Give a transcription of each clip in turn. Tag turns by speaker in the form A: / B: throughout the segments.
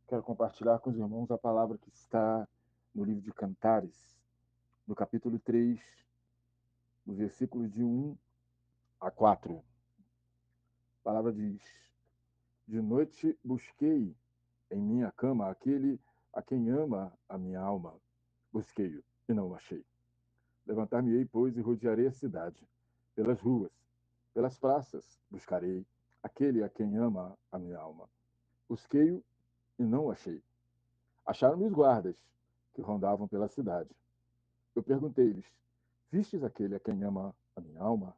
A: Quero compartilhar com os irmãos a palavra que está no livro de Cantares, no capítulo 3, no versículo de 1 a 4. A palavra diz: De noite busquei em minha cama aquele a quem ama a minha alma. Busquei-o e não o achei. Levantar-me-ei, pois, e rodearei a cidade, pelas ruas, pelas praças, buscarei aquele a quem ama a minha alma. Busquei-o e não o achei. Acharam-me os guardas que rondavam pela cidade. Eu perguntei-lhes: Vistes aquele a quem ama a minha alma?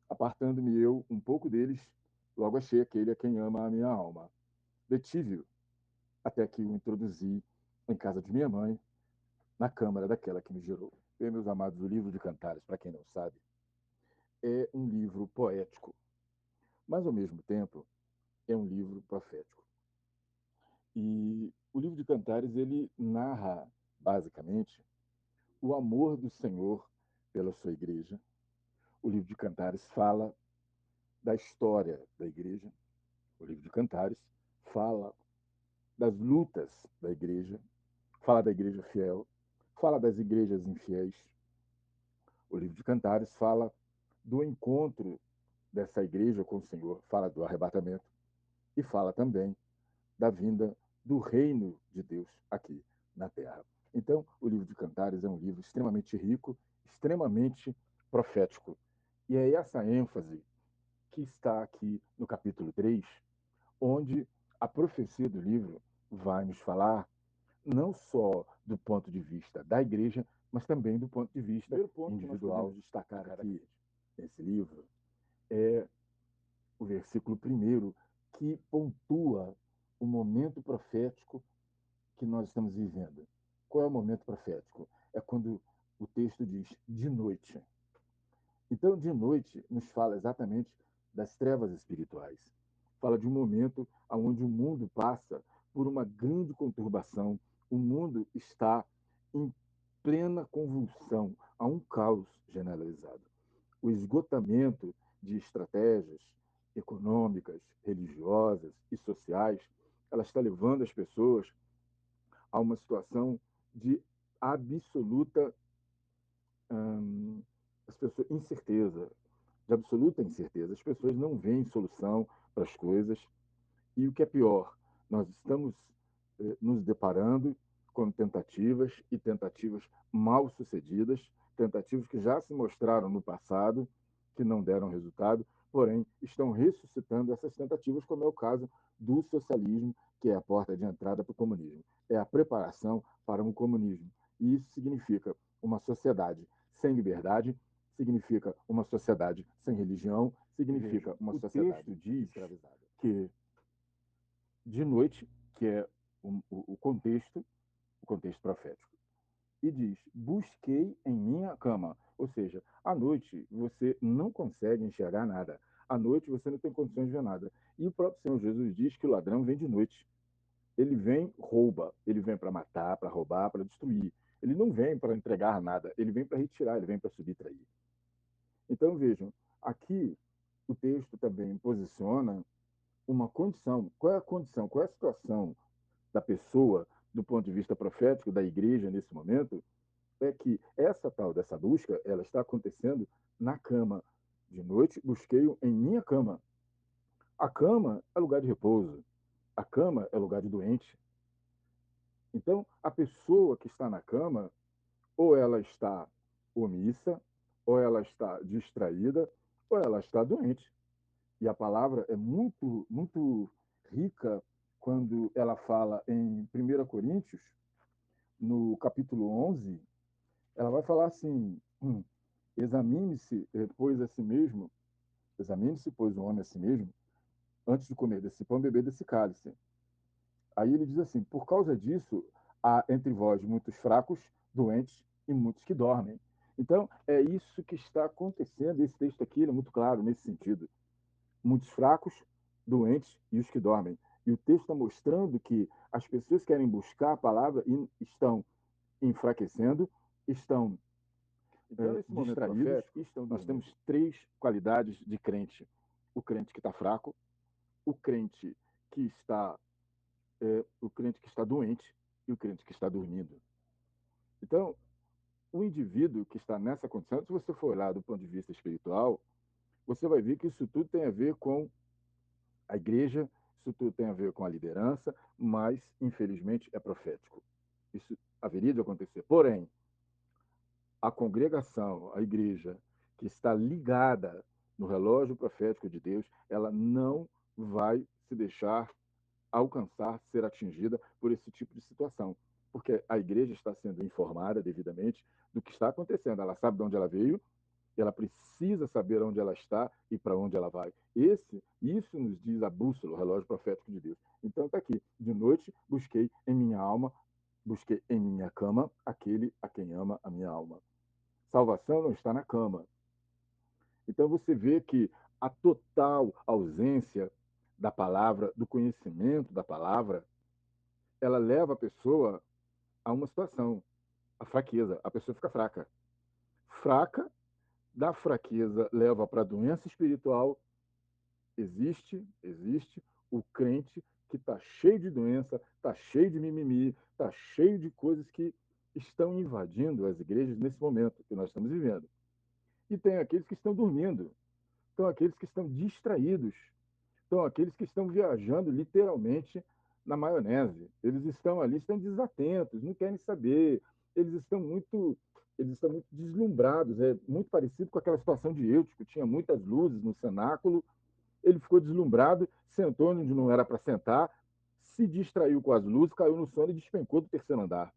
A: Apartando-me eu um pouco deles, logo achei aquele a quem ama a minha alma. Detive-o, até que o introduzi em casa de minha mãe, na câmara daquela que me gerou. Bem, meus amados, o livro de Cantares, para quem não sabe, é um livro poético, mas ao mesmo tempo é um livro profético. E o livro de Cantares, ele narra, basicamente, o amor do Senhor pela sua igreja. O livro de Cantares fala da história da igreja. O livro de Cantares fala das lutas da igreja, fala da igreja fiel, fala das igrejas infiéis. O livro de Cantares fala do encontro dessa igreja com o Senhor, fala do arrebatamento e fala também da vinda do reino de Deus aqui na terra. Então, o livro de Cantares é um livro extremamente rico, extremamente profético. E é essa ênfase que está aqui no capítulo 3, onde a profecia do livro vai nos falar não só do ponto de vista da igreja, mas também do ponto de vista individual. Destacar aqui nesse livro é o versículo 1, que pontua o momento profético que nós estamos vivendo. Qual é o momento profético? É quando o texto diz de noite. Então, de noite nos fala exatamente das trevas espirituais. Fala de um momento onde o mundo passa por uma grande conturbação. O mundo está em plena convulsão, há um caos generalizado. O esgotamento de estratégias econômicas, religiosas e sociais, ela está levando as pessoas a uma situação de absoluta as pessoas, incerteza, de absoluta incerteza. As pessoas não veem solução para as coisas. E o que é pior, nós estamos nos deparando com tentativas e tentativas mal sucedidas, tentativas que já se mostraram no passado, que não deram resultado, porém estão ressuscitando essas tentativas, como é o caso do socialismo, que é a porta de entrada para o comunismo. É a preparação para um comunismo. E isso significa uma sociedade sem liberdade, significa uma sociedade sem religião, significa uma sociedade escravizada. Que de noite, que é o contexto profético, e diz: Busquei em minha cama. Ou seja, à noite você não consegue enxergar nada. À noite você não tem condições de ver nada. E o próprio Senhor Jesus diz que o ladrão vem de noite. Ele vem, rouba, ele vem para matar, para roubar, para destruir. Ele não vem para entregar nada, ele vem para retirar, ele vem para subtrair. Então vejam, aqui o texto também posiciona uma condição. Qual é a condição? Qual é a situação da pessoa do ponto de vista profético da igreja nesse momento? É que essa tal dessa busca, ela está acontecendo na cama. De noite busquei em minha cama. A cama é lugar de repouso. A cama é lugar de doente. Então, a pessoa que está na cama, ou ela está omissa, ou ela está distraída, ou ela está doente. E a palavra é muito, muito rica quando ela fala em 1 Coríntios, no capítulo 11, ela vai falar assim: examine-se, pois, a si mesmo, examine-se, pois, o homem a si mesmo, antes de comer desse pão e beber desse cálice. Aí ele diz assim: por causa disso, há entre vós muitos fracos, doentes e muitos que dormem. Então, é isso que está acontecendo. Esse texto aqui é muito claro nesse sentido. Muitos fracos, doentes e os que dormem. E o texto está mostrando que as pessoas querem buscar a palavra e estão enfraquecendo, estão então, nesse distraídos. Nós temos três qualidades de crente: o crente que está fraco, o crente que está é o crente que está doente e o crente que está dormindo. Então, o indivíduo que está nessa condição, se você for olhar do ponto de vista espiritual, você vai ver que isso tudo tem a ver com a igreja, isso tudo tem a ver com a liderança, mas, infelizmente, é profético. Isso haveria de acontecer. Porém, a congregação, a igreja, que está ligada no relógio profético de Deus, ela não vai se deixar alcançar, ser atingida por esse tipo de situação. Porque a igreja está sendo informada devidamente do que está acontecendo. Ela sabe de onde ela veio, ela precisa saber onde ela está e para onde ela vai. Isso nos diz a bússola, o relógio profético de Deus. Então está aqui, de noite busquei em minha alma, busquei em minha cama aquele a quem ama a minha alma. Salvação não está na cama. Então você vê que a total ausência da palavra, do conhecimento da palavra, ela leva a pessoa a uma situação, a fraqueza. A pessoa fica fraca. Fraca, da fraqueza leva para a doença espiritual. Existe o crente que está cheio de doença, está cheio de mimimi, está cheio de coisas que estão invadindo as igrejas nesse momento que nós estamos vivendo. E tem aqueles que estão dormindo, estão aqueles que estão distraídos, estão aqueles que estão viajando literalmente na maionese. Eles estão ali, estão desatentos, não querem saber. Eles estão muito deslumbrados. É muito parecido com aquela situação de Eutico, tinha muitas luzes no cenáculo. Ele ficou deslumbrado, sentou onde não era para sentar, se distraiu com as luzes, caiu no sono e despencou do terceiro andar.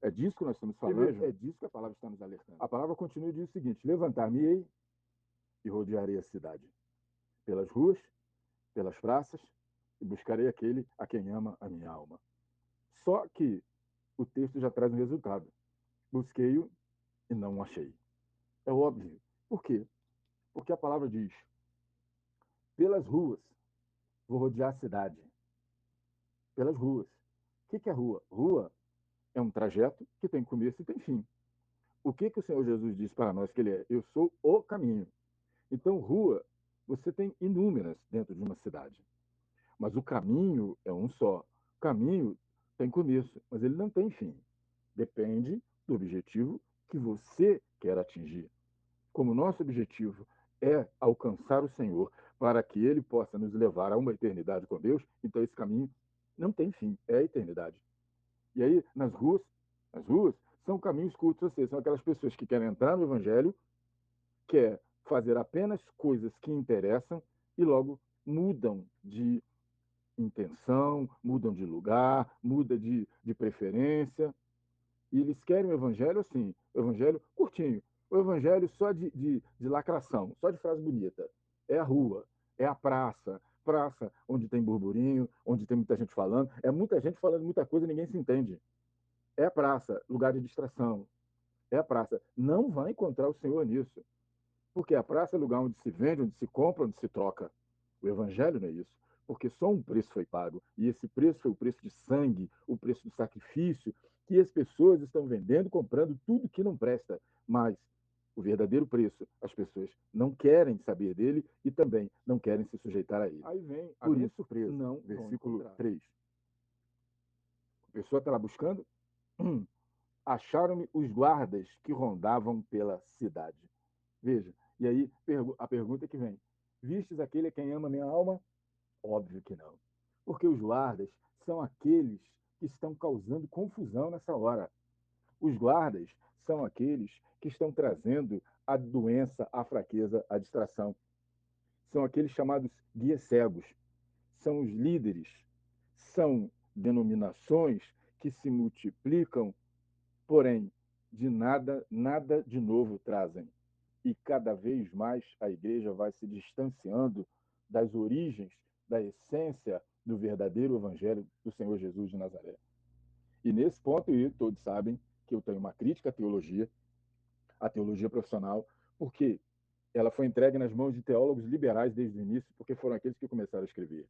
A: É disso que nós estamos falando. Vejam, é disso que a palavra está nos alertando. A palavra continua e diz o seguinte: levantar-me-ei e rodearei a cidade, pelas ruas, pelas praças, e buscarei aquele a quem ama a minha alma. Só que o texto já traz um resultado. Busquei-o e não o achei. É óbvio. Por quê? Porque a palavra diz: pelas ruas, vou rodear a cidade. Pelas ruas. O que é rua? Rua é um trajeto que tem começo e tem fim. O que o Senhor Jesus diz para nós que ele é? Eu sou o caminho. Então, rua, você tem inúmeras dentro de uma cidade. Mas o caminho é um só. O caminho tem começo, mas ele não tem fim. Depende do objetivo que você quer atingir. Como nosso objetivo é alcançar o Senhor para que ele possa nos levar a uma eternidade com Deus, então esse caminho não tem fim, é a eternidade. E aí, nas ruas são caminhos curtos, ou seja, são aquelas pessoas que querem entrar no Evangelho, quer fazer apenas coisas que interessam e logo mudam de intenção, mudam de lugar, muda de preferência. E eles querem o evangelho assim, o evangelho curtinho, o evangelho só de lacração, só de frase bonita. É a rua, é a praça, praça onde tem burburinho, onde tem muita gente falando, é muita gente falando muita coisa e ninguém se entende. É a praça, lugar de distração. É a praça. Não vai encontrar o Senhor nisso. Porque a praça é lugar onde se vende, onde se compra, onde se troca. O evangelho não é isso. Porque só um preço foi pago. E esse preço foi o preço de sangue, o preço do sacrifício, que as pessoas estão vendendo, comprando tudo que não presta. Mas o verdadeiro preço, as pessoas não querem saber dele e também não querem se sujeitar a ele. Aí vem a minha surpresa. Não, versículo 3. A pessoa está lá buscando. Acharam-me os guardas que rondavam pela cidade. Veja, e aí a pergunta que vem: vistes aquele a quem ama minha alma? Óbvio que não. Porque os guardas são aqueles que estão causando confusão nessa hora. Os guardas são aqueles que estão trazendo a doença, a fraqueza, a distração. São aqueles chamados guias cegos. São os líderes. São denominações que se multiplicam, porém, de nada de novo trazem. E cada vez mais a igreja vai se distanciando das origens, da essência do verdadeiro evangelho do Senhor Jesus de Nazaré. E nesse ponto, e todos sabem que eu tenho uma crítica à teologia profissional, porque ela foi entregue nas mãos de teólogos liberais desde o início, porque foram aqueles que começaram a escrever.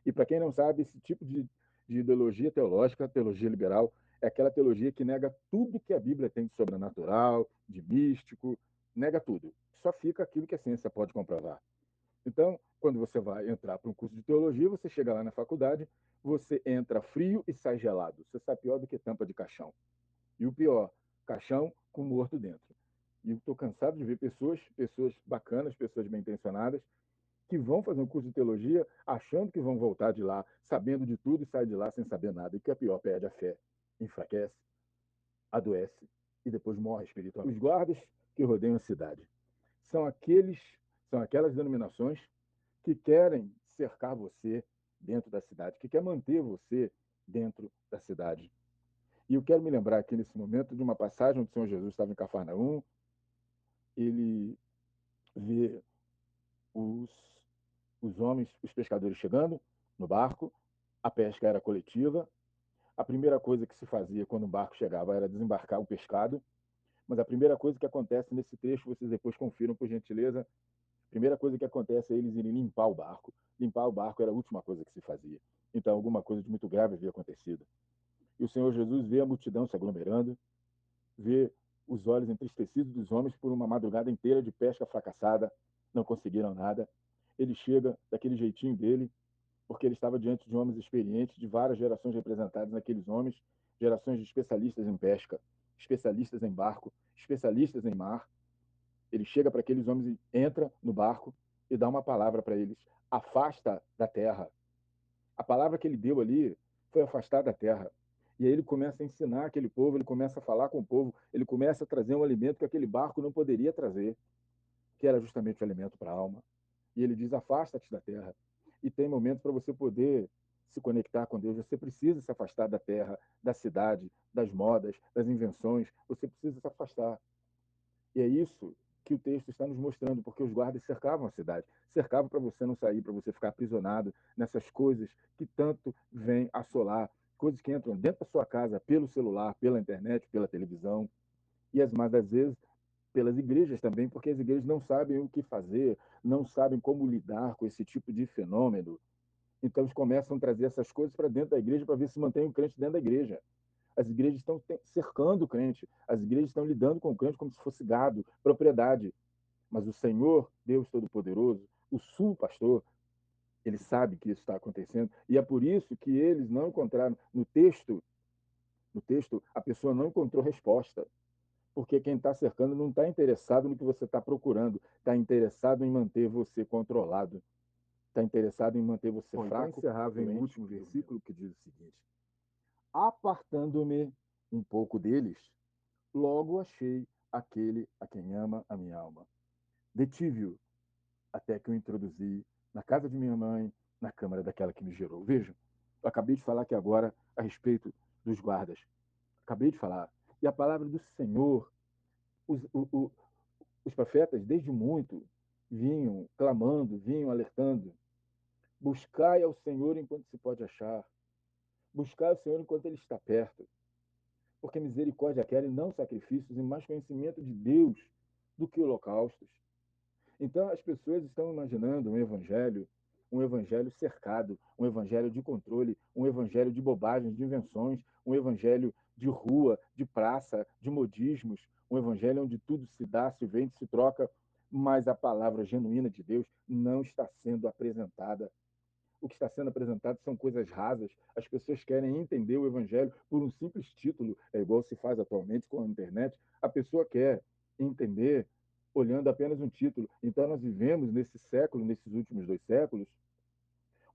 A: E para quem não sabe, esse tipo de ideologia teológica, teologia liberal, é aquela teologia que nega tudo que a Bíblia tem de sobrenatural, de místico, nega tudo. Só fica aquilo que a ciência pode comprovar. Então, quando você vai entrar para um curso de teologia, você chega lá na faculdade, você entra frio e sai gelado. Você sai pior do que tampa de caixão. E o pior, caixão com morto dentro. E eu estou cansado de ver pessoas bacanas, pessoas bem intencionadas, que vão fazer um curso de teologia achando que vão voltar de lá, sabendo de tudo e sair de lá sem saber nada. E o que é pior, perde a fé, enfraquece, adoece e depois morre espiritualmente. Os guardas que rodeiam a cidade são aquelas denominações que querem cercar você dentro da cidade, que quer manter você dentro da cidade. E eu quero me lembrar aqui nesse momento de uma passagem onde o Senhor Jesus estava em Cafarnaum, ele vê os, os homens, os pescadores chegando no barco, a pesca era coletiva, a primeira coisa que se fazia quando o barco chegava era desembarcar o pescado, mas a primeira coisa que acontece nesse trecho, vocês depois confiram por gentileza, a primeira coisa que acontece é eles irem limpar o barco. Limpar o barco era a última coisa que se fazia. Então alguma coisa de muito grave havia acontecido. E o Senhor Jesus vê a multidão se aglomerando, vê os olhos entristecidos dos homens por uma madrugada inteira de pesca fracassada, não conseguiram nada. Ele chega daquele jeitinho dele, porque ele estava diante de homens experientes, de várias gerações representadas naqueles homens, gerações de especialistas em pesca, especialistas em barco, especialistas em mar. Ele chega para aqueles homens e entra no barco e dá uma palavra para eles: afasta da terra. A palavra que ele deu ali foi afastar da terra. E aí ele começa a ensinar aquele povo, ele começa a falar com o povo, ele começa a trazer um alimento que aquele barco não poderia trazer, que era justamente o alimento para a alma. E ele diz: afasta-te da terra. E tem momentos para você poder se conectar com Deus. Você precisa se afastar da terra, da cidade, das modas, das invenções. Você precisa se afastar. E é isso que o texto está nos mostrando, porque os guardas cercavam a cidade, cercavam para você não sair, para você ficar aprisionado nessas coisas que tanto vêm assolar, coisas que entram dentro da sua casa pelo celular, pela internet, pela televisão, e as mais das vezes pelas igrejas também, porque as igrejas não sabem o que fazer, não sabem como lidar com esse tipo de fenômeno. Então eles começam a trazer essas coisas para dentro da igreja para ver se mantém o crente dentro da igreja. As igrejas estão cercando o crente, as igrejas estão lidando com o crente como se fosse gado, propriedade. Mas o Senhor, Deus Todo-Poderoso, o sul pastor, ele sabe que isso está acontecendo e é por isso que eles não encontraram no texto a pessoa não encontrou resposta, porque quem está cercando não está interessado no que você está procurando, está interessado em manter você controlado, está interessado em manter você fraco. Então encerrar vem o último versículo que diz o seguinte: apartando-me um pouco deles, logo achei aquele a quem ama a minha alma. Detive-o até que o introduzi na casa de minha mãe, na câmara daquela que me gerou. Vejam, eu acabei de falar aqui agora a respeito dos guardas. Acabei de falar. E a palavra do Senhor, os, os profetas, desde muito, vinham clamando, vinham alertando. Buscai ao Senhor enquanto se pode achar. Buscai ao Senhor enquanto ele está perto. Porque misericórdia quer e não sacrifícios e mais conhecimento de Deus do que holocaustos. Então as pessoas estão imaginando um evangelho cercado, um evangelho de controle, um evangelho de bobagens, de invenções, um evangelho de rua, de praça, de modismos, um evangelho onde tudo se dá, se vende, se troca, mas a palavra genuína de Deus não está sendo apresentada. O que está sendo apresentado são coisas rasas. As pessoas querem entender o evangelho por um simples título, é igual se faz atualmente com a internet. A pessoa quer entender olhando apenas um título. Então, nós vivemos nesse século, nesses últimos 2 séculos,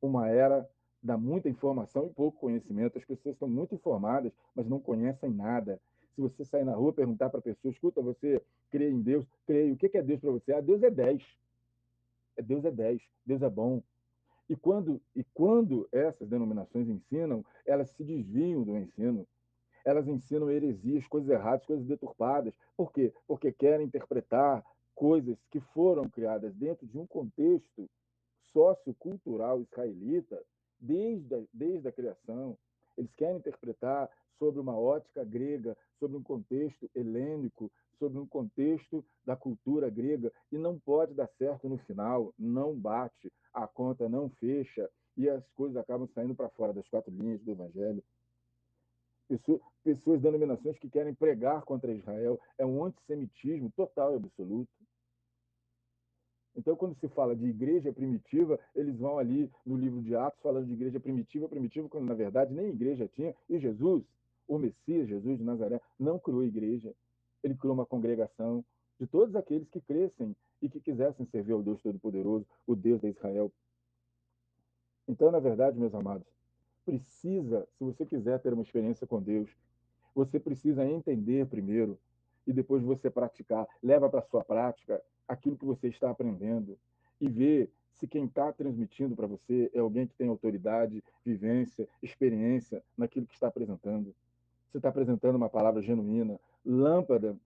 A: uma era da muita informação e pouco conhecimento. As pessoas estão muito informadas, mas não conhecem nada. Se você sair na rua e perguntar para a pessoa, escuta, você crê em Deus? Creio. O que é Deus para você? Ah, Deus é 10. Deus é 10. Deus é bom. E quando essas denominações ensinam, elas se desviam do ensino. Elas ensinam heresias, coisas erradas, coisas deturpadas. Por quê? Porque querem interpretar coisas que foram criadas dentro de um contexto sociocultural israelita desde a criação. Eles querem interpretar sobre uma ótica grega, sobre um contexto helênico, sobre um contexto da cultura grega, e não pode dar certo no final, não bate, a conta não fecha, e as coisas acabam saindo para fora das 4 linhas do Evangelho. Pessoas, denominações que querem pregar contra Israel, é um antissemitismo total e absoluto. Então, quando se fala de igreja primitiva, eles vão ali no livro de Atos falando de igreja primitiva, quando na verdade nem igreja tinha. E Jesus, o Messias, Jesus de Nazaré, não criou igreja. Ele criou uma congregação de todos aqueles que crescem e que quisessem servir ao Deus Todo-Poderoso, o Deus de Israel. Então, na verdade, meus amados, se você quiser ter uma experiência com Deus, você precisa entender primeiro e depois você praticar. Leva para a sua prática aquilo que você está aprendendo e vê se quem está transmitindo para você é alguém que tem autoridade, vivência, experiência naquilo que está apresentando. Você está apresentando uma palavra genuína, lâmpada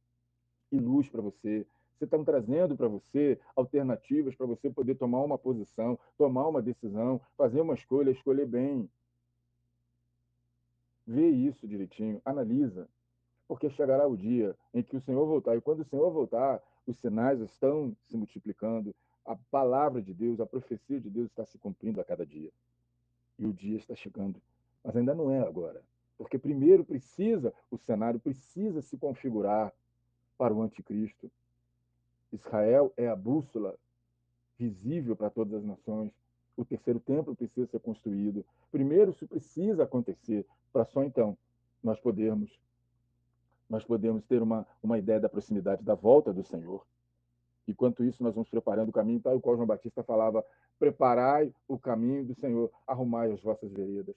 A: e luz para você. Você está trazendo para você alternativas para você poder tomar uma posição, tomar uma decisão, fazer uma escolha, escolher bem. Vê isso direitinho, analisa, porque chegará o dia em que o Senhor voltar, e quando o Senhor voltar, os sinais estão se multiplicando, a palavra de Deus, a profecia de Deus está se cumprindo a cada dia. E o dia está chegando, mas ainda não é agora, porque primeiro o cenário precisa se configurar para o anticristo. Israel é a bússola visível para todas as nações. O terceiro templo precisa ser construído. Primeiro isso precisa acontecer, para só então nós podermos ter uma ideia da proximidade da volta do Senhor. Enquanto isso, nós vamos preparando o caminho, tal qual João Batista falava: preparai o caminho do Senhor, arrumai as vossas veredas.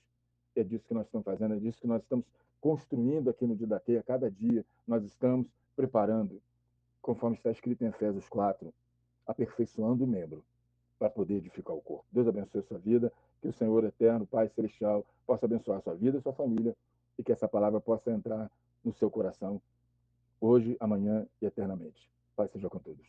A: É disso que nós estamos fazendo, é disso que nós estamos construindo aqui no Didaquê. A cada dia nós estamos preparando, conforme está escrito em Efésios 4, aperfeiçoando o membro para poder edificar o corpo. Deus abençoe a sua vida, que o Senhor eterno, Pai celestial, possa abençoar a sua vida e a sua família, e que essa palavra possa entrar no seu coração, hoje, amanhã e eternamente. Pai seja com todos.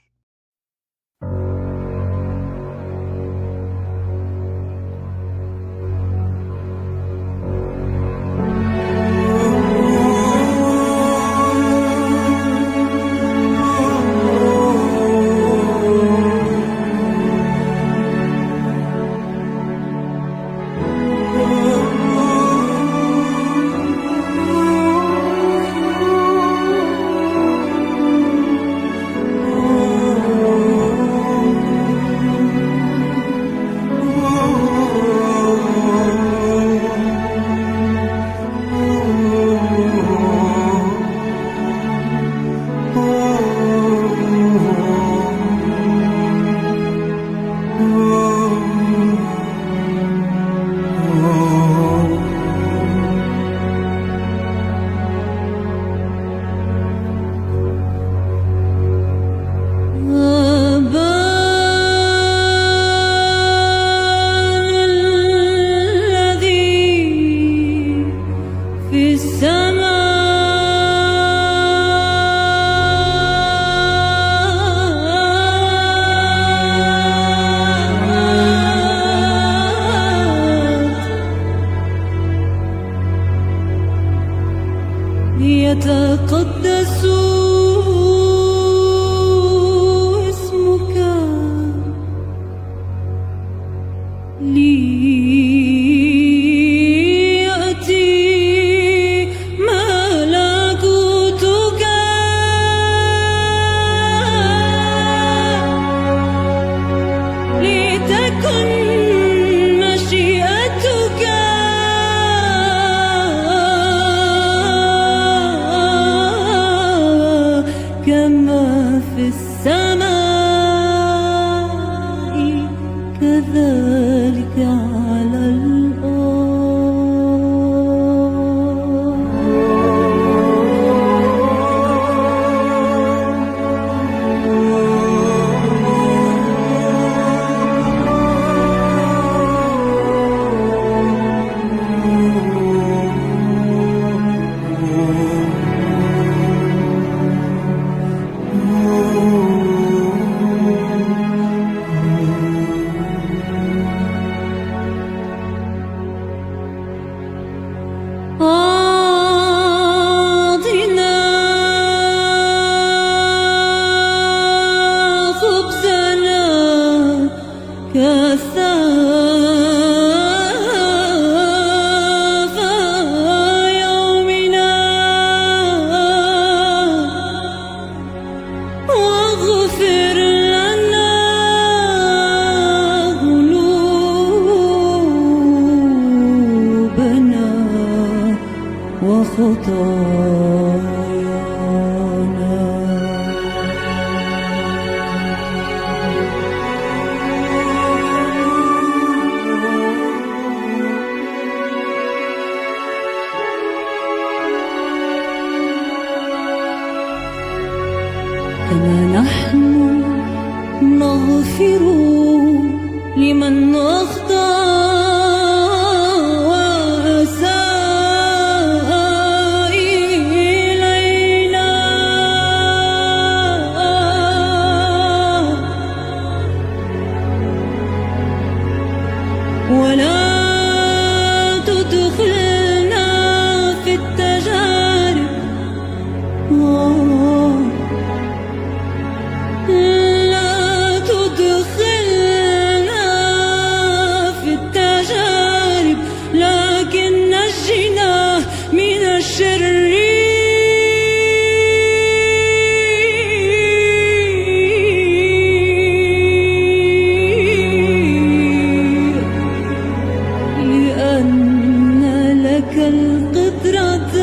B: وخطايانا. كما نحن نغفر لمن أخطأ وأساء إلينا، ولا تدخلنا في التجارب، لا تدخلنا في التجارب، لكن نجنا من الشرير. لأن لك القدرة